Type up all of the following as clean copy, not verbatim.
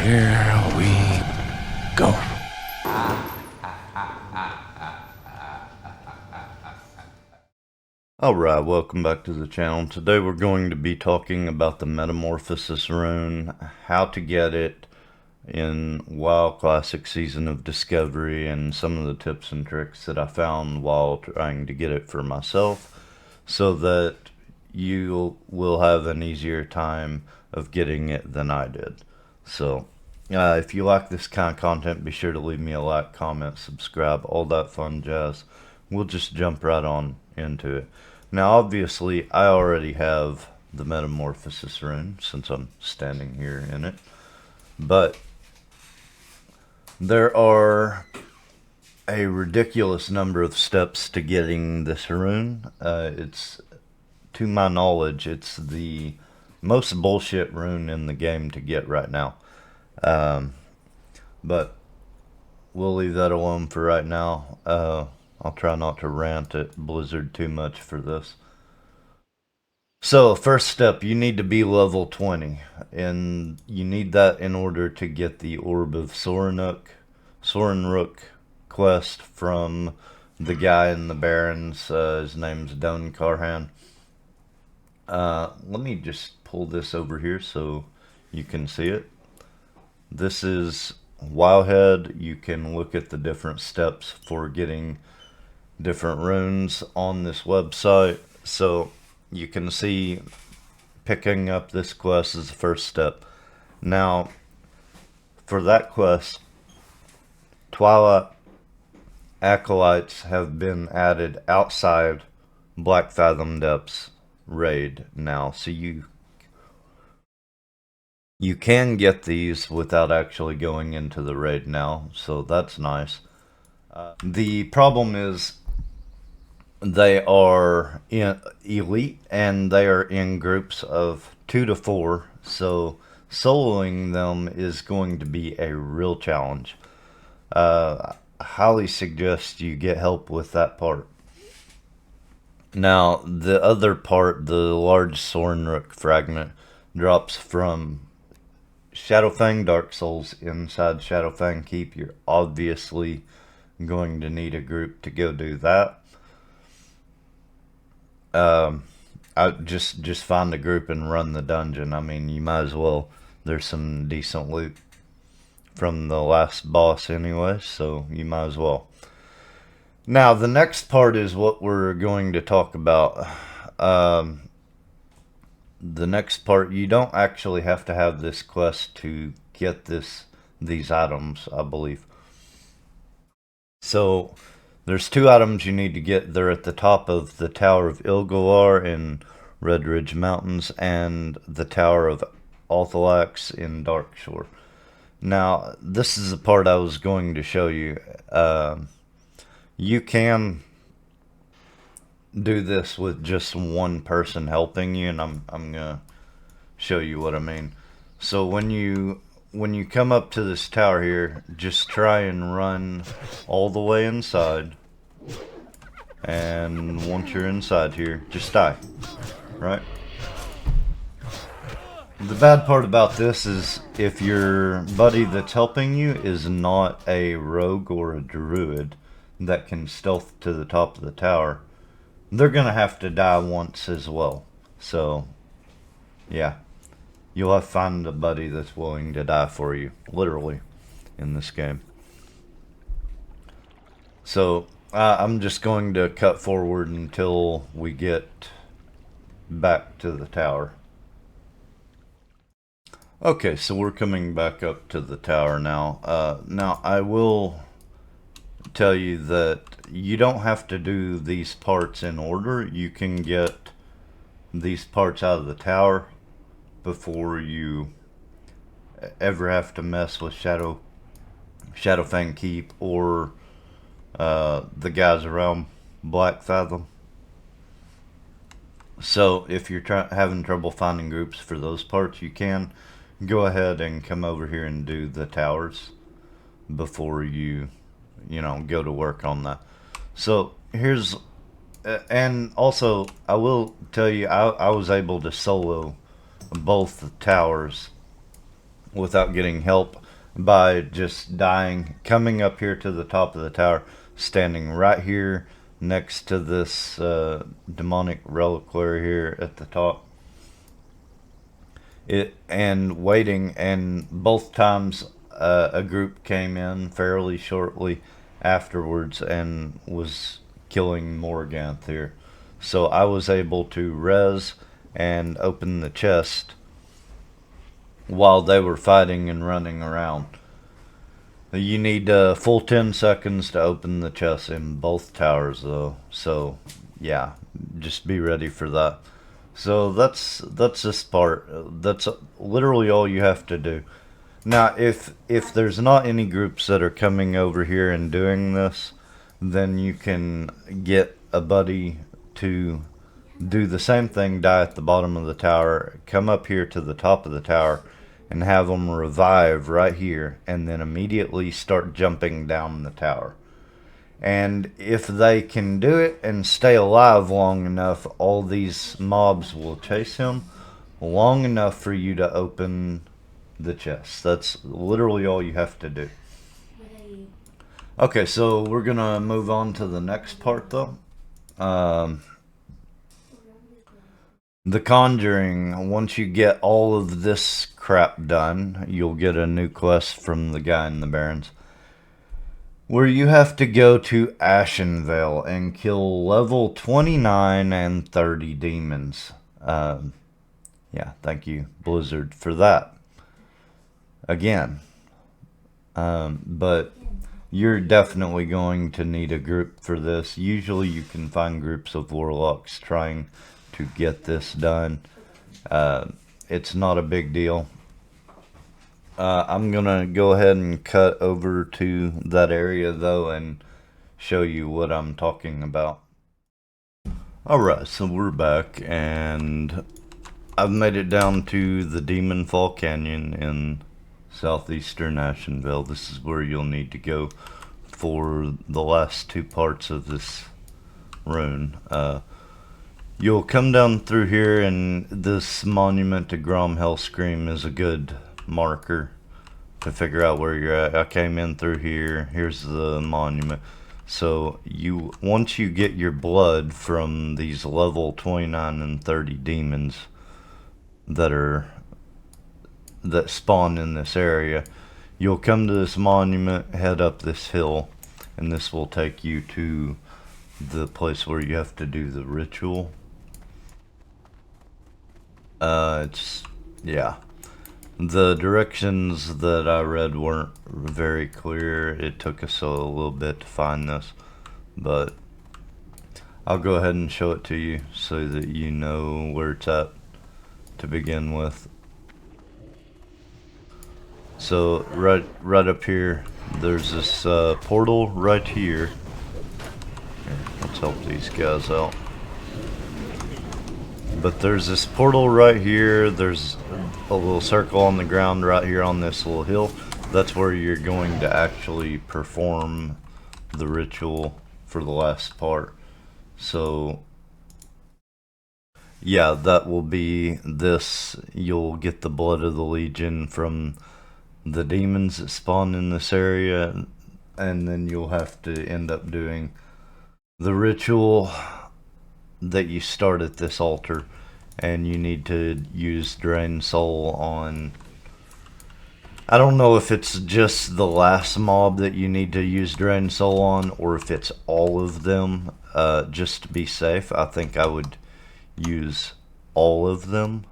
Here we go. Alright, welcome back to the channel. Today we're going to be talking about the Metamorphosis rune, how to get it in WoW Classic Season of Discovery, and some of the tips and tricks that I found while trying to get it for myself, so that you will have an easier time of getting it than I did. So, if you like this kind of content, be sure to leave me a like, comment, subscribe, all that fun jazz. We'll just jump right on into it. Now, obviously, I already have the Metamorphosis rune, since I'm standing here in it. But there are a ridiculous number of steps to getting this rune. To my knowledge, it's the most bullshit rune in the game to get right now. But we'll leave that alone for right now. I'll try not to rant at Blizzard too much for this. So, first step, you need to be level 20. And you need that in order to get the Orb of Sorenrook quest from the guy in the Barrens. His name's Don Carhan. Let me just pull this over here so you can see it. This is Wildhead. You can look at the different steps for getting different runes on this website. So you can see picking up this quest is the first step. Now, for that quest, Twilight Acolytes have been added outside Black Fathom Depths raid now. So you can get these without actually going into the raid now. So that's nice. The problem is they are elite and they are in groups of 2 to 4, so soloing them is going to be a real challenge. I highly suggest you get help with that part. Now, the other part, the large Sorenrook fragment, drops from Shadowfang Dark Souls inside Shadowfang Keep. You're obviously going to need a group to go do that. I just find a group and run the dungeon. I mean, you might as well. There's some decent loot from the last boss anyway, so you might as well. Now, the next part is what we're going to talk about. The next part, you don't actually have to have this quest to get these items, I believe. So there's 2 items you need to get. They're at the top of the Tower of Ilgalar in Red Ridge Mountains and the Tower of Althalax in Darkshore. Now, this is the part I was going to show you. You can do this with just one person helping you, and I'm gonna show you what I mean. So when you come up to this tower here, just try and run all the way inside. And once you're inside here, just die. Right? The bad part about this is if your buddy that's helping you is not a rogue or a druid that can stealth to the top of the tower, they're gonna have to die once as well. So, yeah. You'll have to find a buddy that's willing to die for you, literally, in this game. So, I'm just going to cut forward until we get back to the tower. Okay, so we're coming back up to the tower now. Now, I will tell you that you don't have to do these parts in order. You can get these parts out of the tower before you ever have to mess with Shadowfang Keep or the guys around Black Fathom. So if you're having trouble finding groups for those parts, you can go ahead and come over here and do the towers before you go to work on that. So here's, and also I will tell you, I was able to solo both the towers without getting help by just dying, coming up here to the top of the tower, standing right here next to this demonic reliquary here at the top. And waiting, and both times a group came in fairly shortly afterwards and was killing Morganth here. So I was able to res and open the chest while they were fighting and running around. You need a full 10 seconds to open the chest in both towers though, so yeah, just be ready for that. So that's this part. That's literally all you have to do. Now, if there's not any groups that are coming over here and doing this, then you can get a buddy to do the same thing, die at the bottom of the tower, come up here to the top of the tower, and have them revive right here, and then immediately start jumping down the tower. And if they can do it and stay alive long enough, all these mobs will chase him long enough for you to open the chest. That's literally all you have to do. Okay, so we're gonna move on to the next part though. The Conjuring, once you get all of this crap done, you'll get a new quest from the guy in the Barrens, where you have to go to Ashenvale and kill level 29 and 30 demons. Yeah, thank you, Blizzard, for that. Again. But you're definitely going to need a group for this. Usually you can find groups of warlocks trying to get this done. It's not a big deal. I'm gonna go ahead and cut over to that area though and show you what I'm talking about. Alright, so we're back and I've made it down to the Demon Fall Canyon in southeastern Ashenvale. This is where you'll need to go for the last two parts of this rune. You'll come down through here, and this monument to Grom Hellscream is a good marker to figure out where you're at. I came in through here. Here's the monument. So once you get your blood from these level 29 and 30 demons that spawn in this area, you'll come to this monument, head up this hill, and this will take you to the place where you have to do the ritual. Yeah. The directions that I read weren't very clear. It took us a little bit to find this, but I'll go ahead and show it to you so that you know where it's at to begin with. So right up here, there's this portal right here. Here, let's help these guys out. But there's this portal right here. There's a little circle on the ground right here on this little hill. That's where you're going to actually perform the ritual for the last part. So yeah, that will be this. You'll get the blood of the Legion from the demons that spawn in this area, and then you'll have to end up doing the ritual that you start at this altar, and you need to use Drain Soul on, I don't know if it's just the last mob that you need to use Drain Soul on, or if it's all of them. Just to be safe, I think I would use all of them,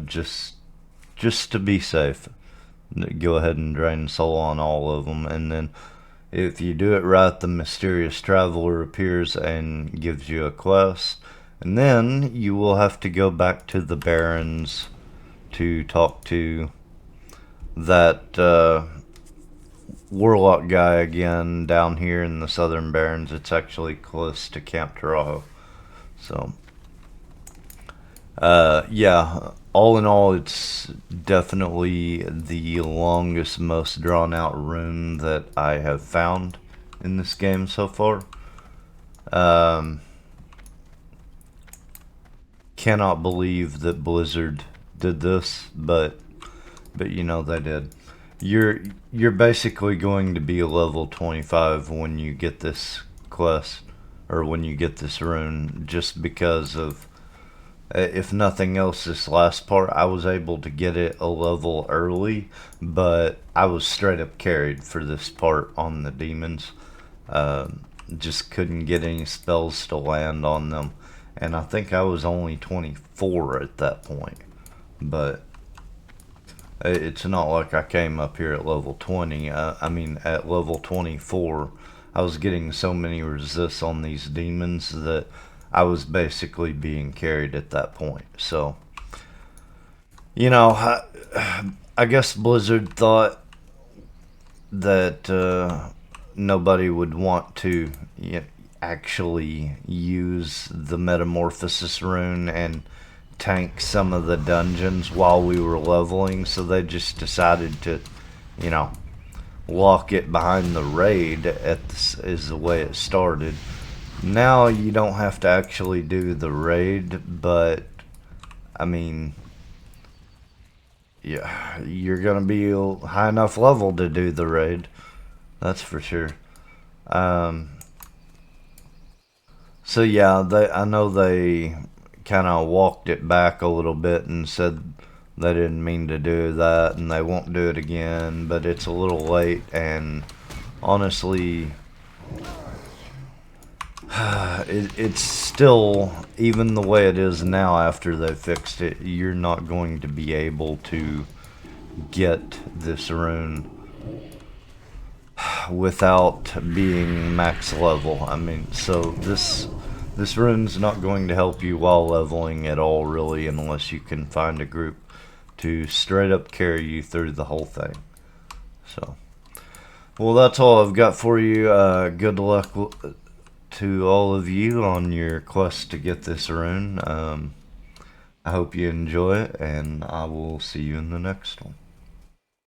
just to be safe. Go ahead and Drain Soul on all of them, and then if you do it right, the mysterious traveler appears and gives you a quest, and then you will have to go back to the Barrens to talk to that warlock guy again down here in the southern Barrens. It's actually close to Camp Taurajo. So yeah, all in all, it's definitely the longest, most drawn out rune that I have found in this game so far. Cannot believe that Blizzard did this, but but you know they did. You're basically going to be a level 25 when you get this quest, or when you get this rune, just because of, if nothing else, this last part I was able to get it a level early, but I was straight up carried for this part on the demons. Just couldn't get any spells to land on them, and I think I was only 24 at that point. But it's not like I came up here at level 20. I mean, at level 24, I was getting so many resists on these demons that I was basically being carried at that point. So, you know, I guess Blizzard thought that nobody would want to actually use the Metamorphosis rune and tank some of the dungeons while we were leveling, so they just decided to, you know, lock it behind the raid is the way it started. Now you don't have to actually do the raid, but I mean, yeah, you're gonna be high enough level to do the raid, that's for sure. So yeah, I know they kind of walked it back a little bit and said they didn't mean to do that and they won't do it again, but it's a little late, and honestly, it's still, even the way it is now after they fixed it, you're not going to be able to get this rune without being max level. I mean, so this rune's not going to help you while leveling at all, really, unless you can find a group to straight up carry you through the whole thing. So, well, that's all I've got for you. Good luck to all of you on your quest to get this rune. I hope you enjoy it, and I will see you in the next one.